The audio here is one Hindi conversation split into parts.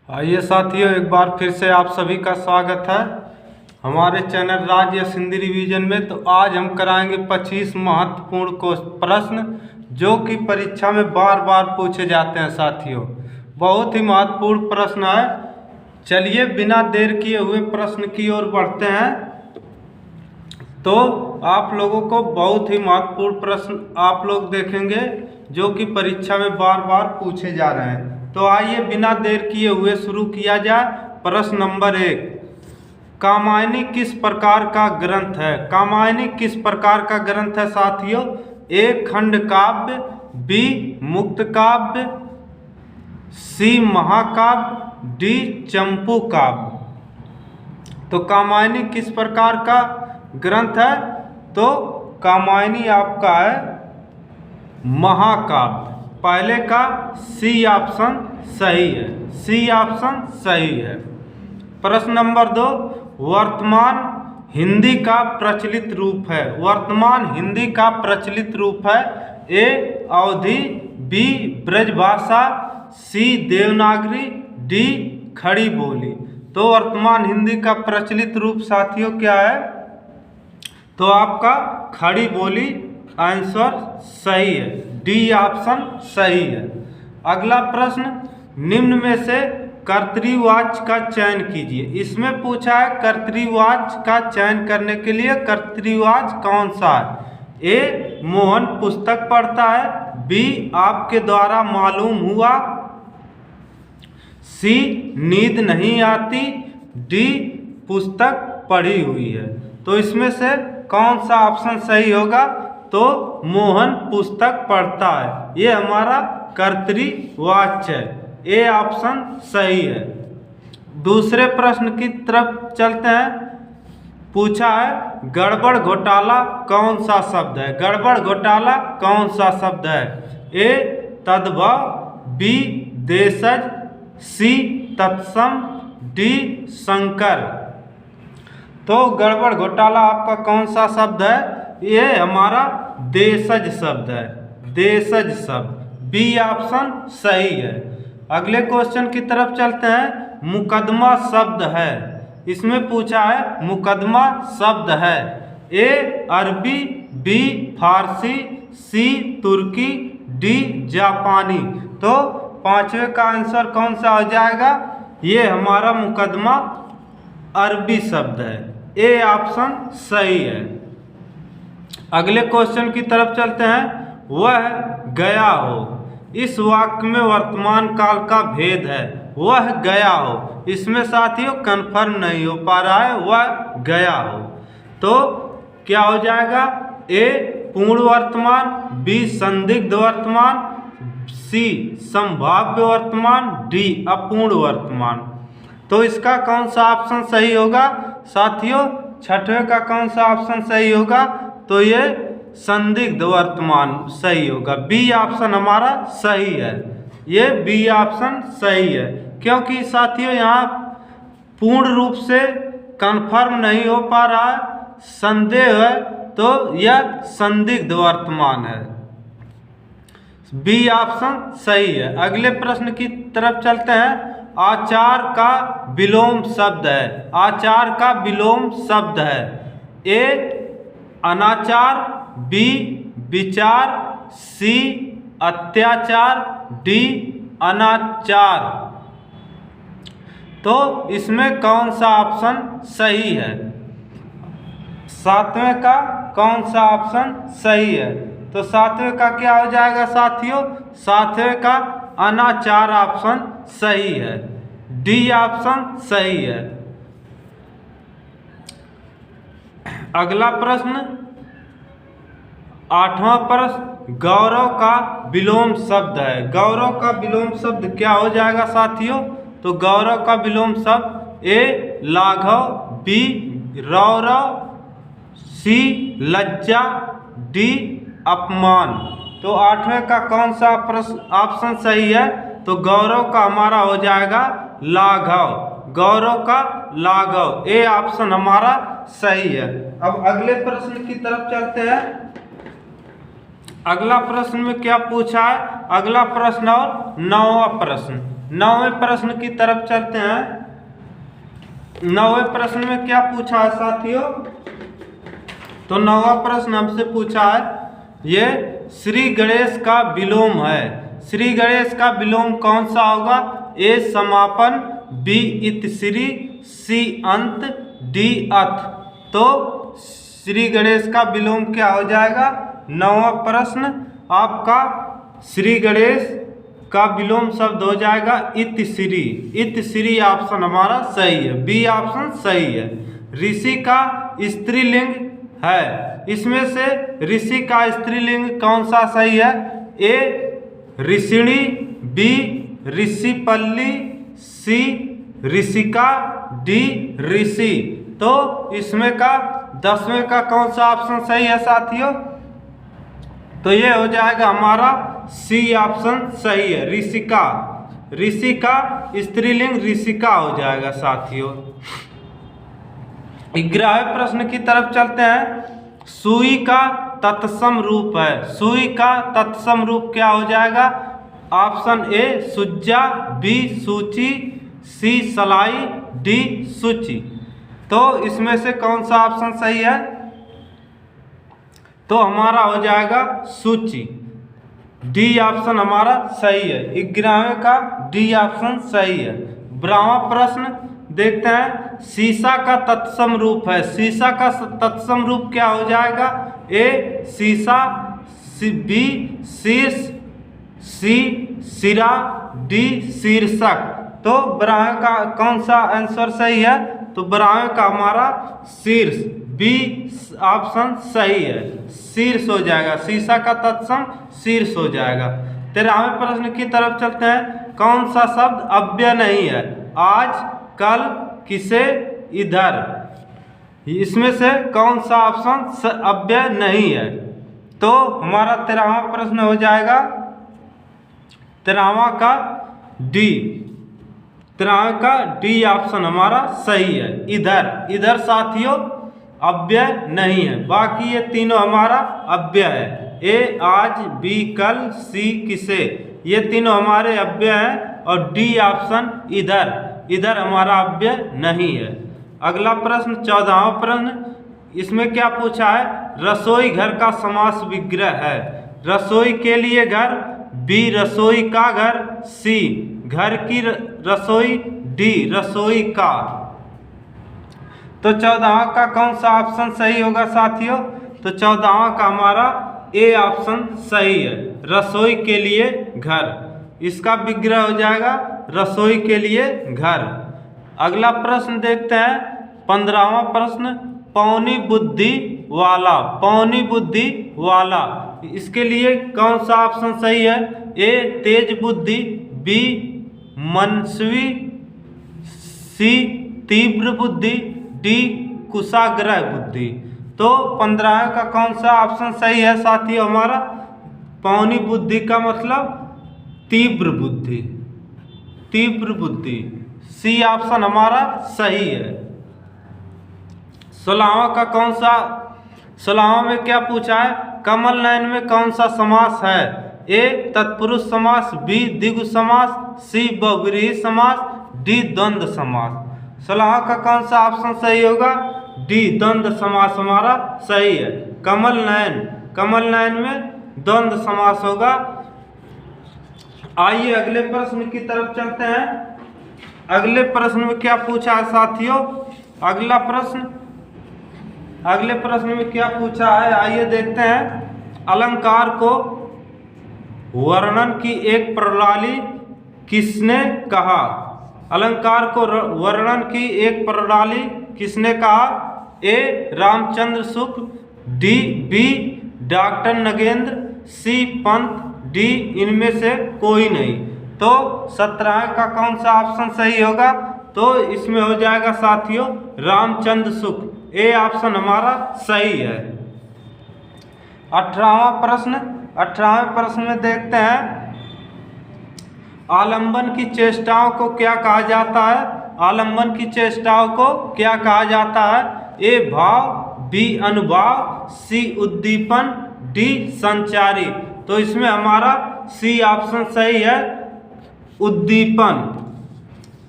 आइए साथियों, एक बार फिर से आप सभी का स्वागत है हमारे चैनल राज या सिंधी रिवीजन में। तो आज हम कराएंगे 25 महत्वपूर्ण प्रश्न जो कि परीक्षा में बार बार पूछे जाते हैं साथियों। बहुत ही महत्वपूर्ण प्रश्न है। चलिए बिना देर किए हुए प्रश्न की ओर बढ़ते हैं। तो आप लोगों को बहुत ही महत्वपूर्ण प्रश्न आप लोग देखेंगे जो कि परीक्षा में बार बार पूछे जा रहे हैं। तो आइए बिना देर किए हुए शुरू किया जाए। प्रश्न नंबर 1, कामायनी किस प्रकार का ग्रंथ है? कामायनी किस प्रकार का ग्रंथ है साथियों? ए खंड काव्य, बी मुक्त काव्य, सी महाकाव्य, डी चंपू काव्य। तो कामायनी किस प्रकार का ग्रंथ है? तो कामायनी आपका है महाकाव्य। पहले का सी ऑप्शन सही है, सी ऑप्शन सही है। प्रश्न नंबर 2, वर्तमान हिंदी का प्रचलित रूप है। वर्तमान हिंदी का प्रचलित रूप है ए अवधी, बी ब्रजभाषा, सी देवनागरी, डी खड़ी बोली। तो वर्तमान हिंदी का प्रचलित रूप साथियों क्या है? तो आपका खड़ी बोली आंसर सही है, डी ऑप्शन सही है। अगला प्रश्न, निम्न में से कर्तृवाच्य का चयन कीजिए। इसमें पूछा है कर्तृवाच्य का चयन करने के लिए कर्तृवाच्य कौन सा है? ए मोहन पुस्तक पढ़ता है, बी आपके द्वारा मालूम हुआ, सी नींद नहीं आती, डी पुस्तक पढ़ी हुई है। तो इसमें से कौन सा ऑप्शन सही होगा? तो मोहन पुस्तक पढ़ता है, ये हमारा कर्तृवाच्य है, ए ऑप्शन सही है। दूसरे प्रश्न की तरफ चलते हैं। पूछा है गड़बड़ घोटाला कौन सा शब्द है? गड़बड़ घोटाला कौन सा शब्द है? ए तद्भव, बी देशज, सी तत्सम, डी शंकर। तो गड़बड़ घोटाला आपका कौन सा शब्द है? ये हमारा देशज शब्द है, देशज शब्द, बी ऑप्शन सही है। अगले क्वेश्चन की तरफ चलते हैं। मुकदमा शब्द है, इसमें पूछा है मुकदमा शब्द है। ए अरबी, बी फारसी, सी तुर्की, डी जापानी। तो पांचवे का आंसर कौन सा हो जाएगा? ये हमारा मुकदमा अरबी शब्द है, ए ऑप्शन सही है। अगले क्वेश्चन की तरफ चलते हैं। वह गया हो, इस वाक्य में वर्तमान काल का भेद है। वह गया हो, इसमें साथियों कन्फर्म नहीं हो पा रहा है, वह गया हो। तो क्या हो जाएगा? ए पूर्ण वर्तमान, बी संदिग्ध वर्तमान, सी संभाव्य वर्तमान, डी अपूर्ण वर्तमान। तो इसका कौन सा ऑप्शन सही होगा साथियों? छठवें का कौन सा ऑप्शन सही होगा? तो ये संदिग्ध वर्तमान सही होगा, बी ऑप्शन हमारा सही है, ये बी ऑप्शन सही है। क्योंकि साथियों यहाँ पूर्ण रूप से कंफर्म नहीं हो पा रहा है, संदेह है, तो यह संदिग्ध वर्तमान है, बी ऑप्शन सही है। अगले प्रश्न की तरफ चलते हैं। आचार का विलोम शब्द है, आचार का विलोम शब्द है। ए अनाचार, बी विचार, सी अत्याचार, डी अनाचार। तो इसमें कौन सा ऑप्शन सही है? सातवें का कौन सा ऑप्शन सही है? तो सातवें का क्या हो जाएगा साथियों? सातवें का अनाचार ऑप्शन सही है, डी ऑप्शन सही है। अगला प्रश्न, आठवां प्रश्न, गौरव का विलोम शब्द है। गौरव का विलोम शब्द क्या हो जाएगा साथियों? तो गौरव का विलोम शब्द ए लाघव, बी रौरव, सी लज्जा, डी अपमान। तो आठवें का कौन सा ऑप्शन सही है? तो गौरव का हमारा हो जाएगा लाघव, गौरव का लाघव, ए ऑप्शन हमारा सही है। अब अगले प्रश्न की तरफ चलते हैं। अगला प्रश्न में क्या पूछा है? अगला प्रश्न और नौवां प्रश्न, 9वें प्रश्न की तरफ चलते हैं। 9वें प्रश्न में क्या पूछा है साथियों? तो 9वां प्रश्न हमसे पूछा है, ये श्री गणेश का विलोम है। श्री गणेश का विलोम कौन सा होगा? ए समापन, बी इतश्री, सी अंत, डी अथ। तो श्री गणेश का विलोम क्या हो जाएगा? 9वां प्रश्न आपका श्री गणेश का विलोम शब्द हो जाएगा इतश्री। इतश्री ऑप्शन हमारा सही है, बी ऑप्शन सही है। ऋषि का स्त्रीलिंग है, इसमें से ऋषि का स्त्रीलिंग कौन सा सही है? ए ऋषिणी, बी ऋषिपल्ली, सी ऋषिका, डी ऋषि। तो इसमें का 10वें का कौन सा ऑप्शन सही है साथियों? तो ये हो जाएगा हमारा सी ऑप्शन सही है, ऋषिका। ऋषि का स्त्रीलिंग ऋषिका हो जाएगा साथियों। 11वें प्रश्न की तरफ चलते हैं। सुई का तत्सम रूप है। सुई का तत्सम रूप क्या हो जाएगा? ऑप्शन ए सुज्जा, बी सूची, सी सलाई, डी सूची। तो इसमें से कौन सा ऑप्शन सही है? तो हमारा हो जाएगा सूची, डी ऑप्शन हमारा सही है। 11वें का डी ऑप्शन सही है। 12वां प्रश्न देखते हैं। सीसा का तत्सम रूप है। सीसा का तत्सम रूप क्या हो जाएगा? ए सीसा, बी शीर्ष, सी सिरा, डी शीर्षक। तो 12वें का कौन सा आंसर सही है? तो 12वें का हमारा शीर्ष, बी ऑप्शन सही है, शीर्ष हो जाएगा। सीसा का तत्सम शीर्ष हो जाएगा। 13वें प्रश्न की तरफ चलते हैं। कौन सा शब्द अव्यय नहीं है? आज, कल, किसे, इधर। इसमें से कौन सा ऑप्शन अव्यय नहीं है? तो हमारा 13वां प्रश्न हो जाएगा 13वां का डी। 13वें का डी ऑप्शन हमारा सही है, इधर। इधर साथियों अव्यय नहीं है, बाकी ये तीनों हमारा अव्यय है। ए आज, बी कल, सी किसे, ये तीनों हमारे अव्यय हैं। और डी ऑप्शन इधर, इधर हमारा अव्यय नहीं है। अगला प्रश्न 14वां प्रश्न, इसमें क्या पूछा है? रसोई घर का समास विग्रह है। रसोई के लिए घर, बी रसोई का घर, सी घर की रसोई, डी रसोई का। तो 14वां का कौन सा ऑप्शन सही होगा साथियों? तो 14वां का हमारा ए ऑप्शन सही है, रसोई के लिए घर। इसका विग्रह हो जाएगा रसोई के लिए घर। अगला प्रश्न देखते हैं 15वां प्रश्न, पौनी बुद्धि वाला। पौनी बुद्धि वाला, इसके लिए कौन सा ऑप्शन सही है? ए तेज बुद्धि, बी मनस्वी, सी तीव्र बुद्धि, डी कुशाग्रह बुद्धि। तो 15 का कौन सा ऑप्शन सही है साथियों? हमारा पौनी बुद्धि का मतलब तीव्र बुद्धि, तीव्र बुद्धि, सी ऑप्शन हमारा सही है। 16वां का कौन सा? 16वां में क्या पूछा है? कमल नयन में कौन सा समास है? ए तत्पुरुष समास, बी द्विगु समास, सी बहुव्रीहि समास, डी द्वंद्व समास। 16वां का कौन सा ऑप्शन सही होगा? डी द्वंद्व समास हमारा सही है। कमल नयन, कमल नयन में द्वंद्व समास होगा। आइए अगले प्रश्न की तरफ चलते हैं। अगले प्रश्न में क्या पूछा है साथियों? अगला प्रश्न, अगले प्रश्न में क्या पूछा है आइए देखते हैं। अलंकार को वर्णन की एक प्रणाली किसने कहा? अलंकार को वर्णन की एक प्रणाली किसने कहा? ए Ramchandra Shukla, D B doctor Nagendra, सी पंत, डी इनमें से कोई नहीं। तो 17 का कौन सा ऑप्शन सही होगा? तो इसमें हो जाएगा साथियों रामचंद्र शुक्ल, ए ऑप्शन हमारा सही है। 18वां प्रश्न, 18वें प्रश्न में देखते हैं आलंबन की चेष्टाओं को क्या कहा जाता है? आलंबन की चेष्टाओं को क्या कहा जाता है? ए भाव, बी अनुभाव, सी उद्दीपन, डी संचारी। तो इसमें हमारा सी ऑप्शन सही है, उद्दीपन।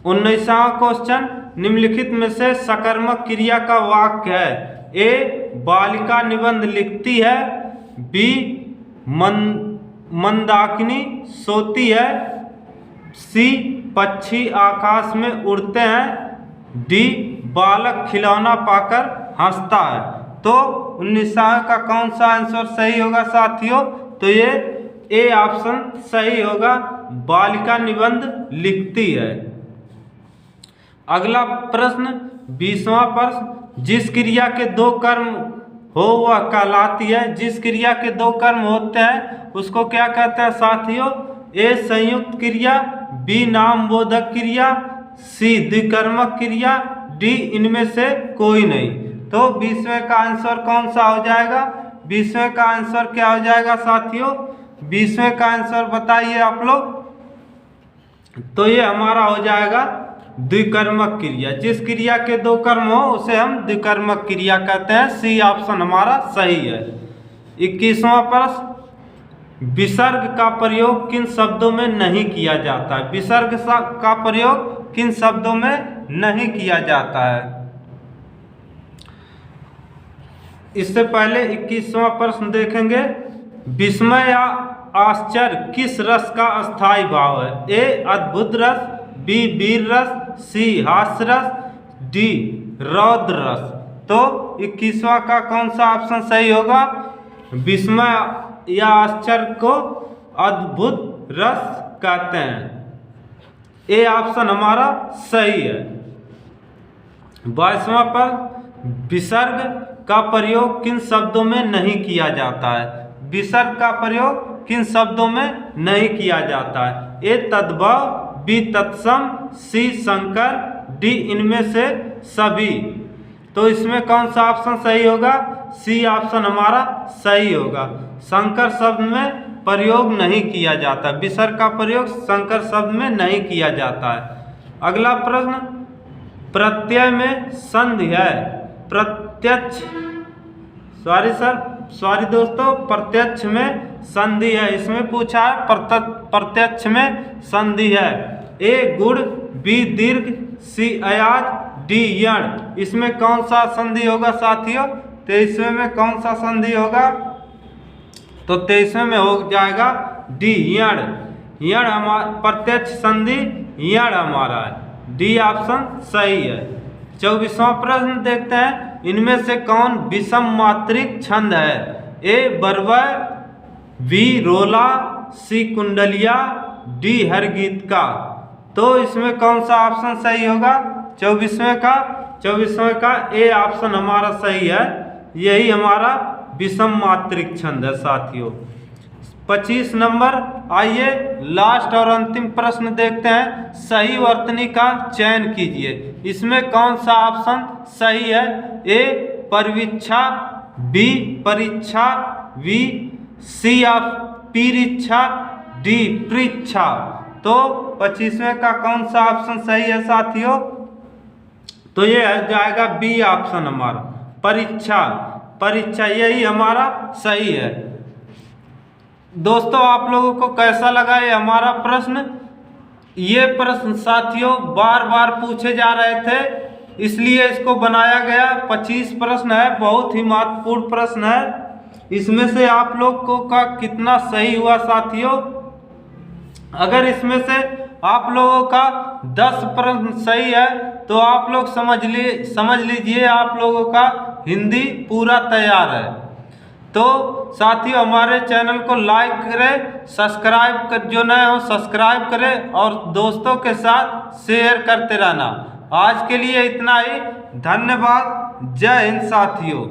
19वां क्वेश्चन, निम्नलिखित में से सकर्मक क्रिया का वाक्य है? ए बालिका निबंध लिखती है, बी मंदाकिनी सोती है, सी पक्षी आकाश में उड़ते हैं, डी बालक खिलौना पाकर हंसता है। तो 19वां का कौन सा आंसर सही होगा साथियों? तो ये ए ऑप्शन सही होगा, बालिका निबंध लिखती है। अगला प्रश्न 20वां प्रश्न, जिस क्रिया के दो कर्म हो वह कहलाती है? जिस क्रिया के दो कर्म होते हैं उसको क्या कहते हैं साथियों? ए संयुक्त क्रिया, बी नामबोधक क्रिया, सी द्विकर्मक क्रिया, डी इनमें से कोई नहीं। तो 20वें का आंसर कौन सा हो जाएगा? 20वें का आंसर क्या हो जाएगा साथियों? 20वें का आंसर बताइए आप लोग। तो ये हमारा हो जाएगा द्विकर्मक क्रिया। जिस क्रिया के दो कर्म हो उसे हम द्विकर्मक क्रिया कहते हैं। सी ऑप्शन हमारा सही है। 21वां प्रश्न, विसर्ग का प्रयोग किन शब्दों में नहीं किया जाता है? विसर्ग का प्रयोग किन शब्दों में नहीं किया जाता है? इससे पहले 21वां प्रश्न देखेंगे, विस्मय या आश्चर्य किस रस का अस्थायी भाव है? ए अद्भुत रस, बी वीर रस, सी हास्य रस, डी रौद्र रस। तो 21वां का कौन सा ऑप्शन सही होगा? विस्मय या आश्चर्य को अद्भुत रस कहते हैं। ए ऑप्शन हमारा सही है। 22वां पर, विसर्ग का प्रयोग किन शब्दों में नहीं किया जाता है? विसर्ग का प्रयोग किन शब्दों में नहीं किया जाता है? ए तद्भव, बी तत्सम, सी शंकर, डी इनमें से सभी। तो इसमें कौन सा ऑप्शन सही होगा? सी ऑप्शन हमारा सही होगा। शंकर शब्द में प्रयोग नहीं किया जाता, विसर्ग का प्रयोग शंकर शब्द में नहीं किया जाता है। अगला प्रश्न, प्रत्यय में संधि है? प्रत्यक्ष सॉरी दोस्तों, प्रत्यक्ष में संधि है, इसमें पूछा है प्रत्यक्ष में संधि है। ए गुण, बी दीर्घ, सी अयाज, डी यण। इसमें कौन सा संधि होगा साथियों? 23वें में कौन सा संधि होगा? तो 23वें में हो जाएगा डी यण। यण हमारा प्रत्यक्ष संधि यण हमारा है। डी ऑप्शन सही है। 24वां प्रश्न देखते हैं, इनमें से कौन विषम मात्रिक छंद है? ए बरवय, बी रोला, सी कुंडलिया, डी हरगीत का। तो इसमें कौन सा ऑप्शन सही होगा 24वें का? 24वें का ए ऑप्शन हमारा सही है। यही हमारा विषम मात्रिक छंद है साथियों। 25 नंबर, आइए लास्ट और अंतिम प्रश्न देखते हैं। सही वर्तनी का चयन कीजिए। इसमें कौन सा ऑप्शन सही है? ए परिवीक्षा, बी परीक्षा, वी सी परीक्षा, डी परीक्षा। तो 25वें का कौन सा ऑप्शन सही है साथियों? तो ये जाएगा बी ऑप्शन हमारा, परीक्षा। परीक्षा यही हमारा सही है। दोस्तों आप लोगों को कैसा लगा ये हमारा प्रश्न? ये प्रश्न साथियों बार बार पूछे जा रहे थे, इसलिए इसको बनाया गया। 25 प्रश्न है, बहुत ही महत्वपूर्ण प्रश्न है। इसमें से आप लोग को का कितना सही हुआ साथियों? अगर इसमें से आप लोगों का 10 प्रश्न सही है तो आप लोग समझ लीजिए आप लोगों का हिंदी पूरा तैयार है। तो साथियों हमारे चैनल को लाइक करें, सब्सक्राइब कर, जो नए हो सब्सक्राइब करें और दोस्तों के साथ शेयर करते रहना। आज के लिए इतना ही, धन्यवाद। जय हिंद साथियों।